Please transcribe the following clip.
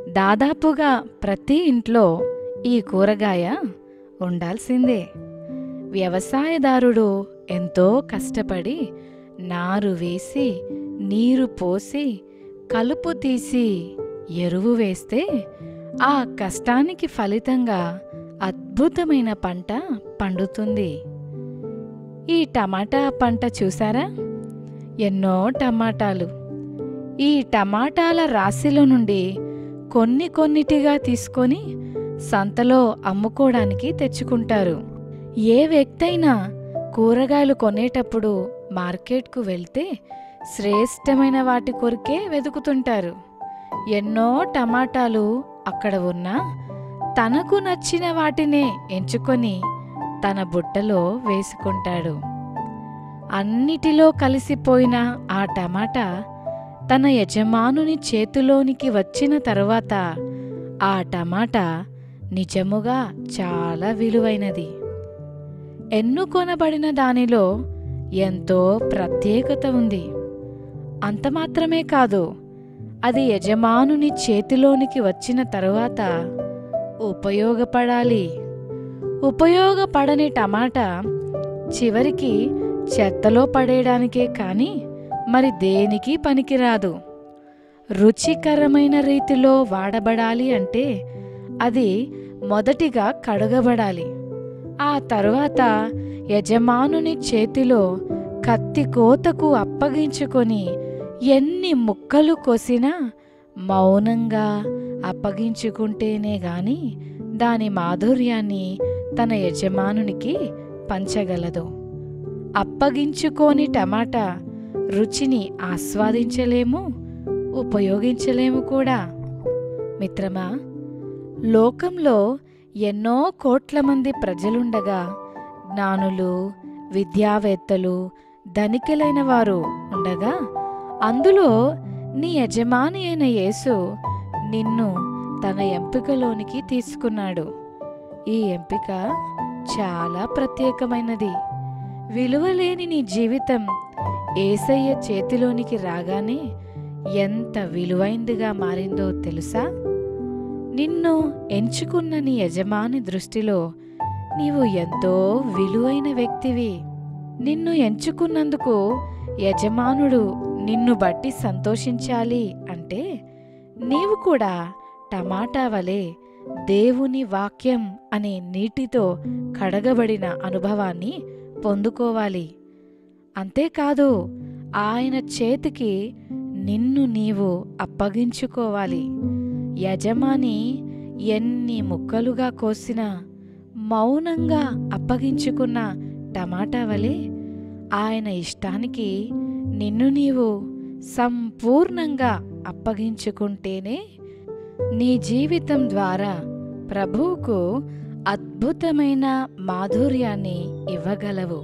దాదాపుగా ప్రతి ఇంట్లో ఈ కూరగాయ ఉండాల్సిందే. వ్యవసాయదారుడు ఎంతో కష్టపడి నారు వేసి, నీరు పోసి, కలుపు తీసి, ఎరువు వేస్తే ఆ కష్టానికి ఫలితంగా అద్భుతమైన పంట పండుతుంది. ఈ టమాటా పంట చూసారా? ఎన్నో టమాటాలు. ఈ టమాటాల రాశిలో నుండి కొన్నిటిగా తీసుకొని సంతలో అమ్ముకోవడానికి తెచ్చుకుంటారు. ఏ వ్యక్తైనా కూరగాయలు కొనేటప్పుడు మార్కెట్కు వెళ్తే శ్రేష్టమైన వాటి కొరకే వెతుకుతుంటారు. ఎన్నో టమాటాలు అక్కడ ఉన్నా తనకు నచ్చిన వాటినే ఎంచుకొని తన బుట్టలో వేసుకుంటాడు. అన్నిటిలో కలిసిపోయిన ఆ టమాటా తన యజమానుని చేతిలోనికి వచ్చిన తరువాత ఆ టమాటా నిజముగా చాలా విలువైనది. ఎన్నుకొనబడిన దానిలో ఎంతో ప్రత్యేకత ఉంది. అంత మాత్రమే కాదు, అది యజమానుని చేతిలోనికి వచ్చిన తరువాత ఉపయోగపడాలి. ఉపయోగపడని టమాటా చివరికి చెత్తలో పడేయడానికే కాని మరి దేనికి పనికిరాదు. రుచికరమైన రీతిలో వాడబడాలి అంటే అది మొదటిగా కడగబడాలి. ఆ తరువాత యజమానుని చేతిలో కత్తి కోతకు అప్పగించుకొని ఎన్ని ముక్కలు కోసినా మౌనంగా అప్పగించుకుంటేనే గాని దాని మాధుర్యాన్ని తన యజమానునికి పంచగలదు. అప్పగించుకోని టమాటా రుచిని ఆస్వాదించలేము, ఉపయోగించలేము కూడా. మిత్రమా, లోకంలో ఎన్నో కోట్ల మంది ప్రజలుండగా జ్ఞానులు, విద్యావేత్తలు, ధనికులైన వారు ఉండగా అందులో నీ యజమాని అయిన యేసు నిన్ను తన ఎంపికలోనికి తీసుకున్నాడు. ఈ ఎంపిక చాలా ప్రత్యేకమైనది. విలువలేని నీ జీవితం యేసయ్య చేతిలోనికి రాగానే ఎంత విలువైందిగా మారిందో తెలుసా? నిన్ను ఎంచుకున్న నీ యజమాని దృష్టిలో నీవు ఎంతో విలువైన వ్యక్తివి. నిన్ను ఎంచుకున్నందుకు యజమానుడు నిన్ను బట్టి సంతోషించాలి అంటే నీవు కూడా టమాటా వలె దేవుని వాక్యం అనే నీటితో కడగబడిన అనుభవాన్ని పొందుకోవాలి. అంతేకాదు, ఆయన చేతికి నిన్ను నీవు అప్పగించుకోవాలి. యజమాని ఎన్ని ముక్కలుగా కోసినా మౌనంగా అప్పగించుకున్న టమాటా వలె ఆయన ఇష్టానికి నిన్ను నీవు సంపూర్ణంగా అప్పగించుకుంటేనే నీ జీవితం ద్వారా ప్రభువుకు అద్భుతమైన మాధుర్యాన్ని ఇవ్వగలవు.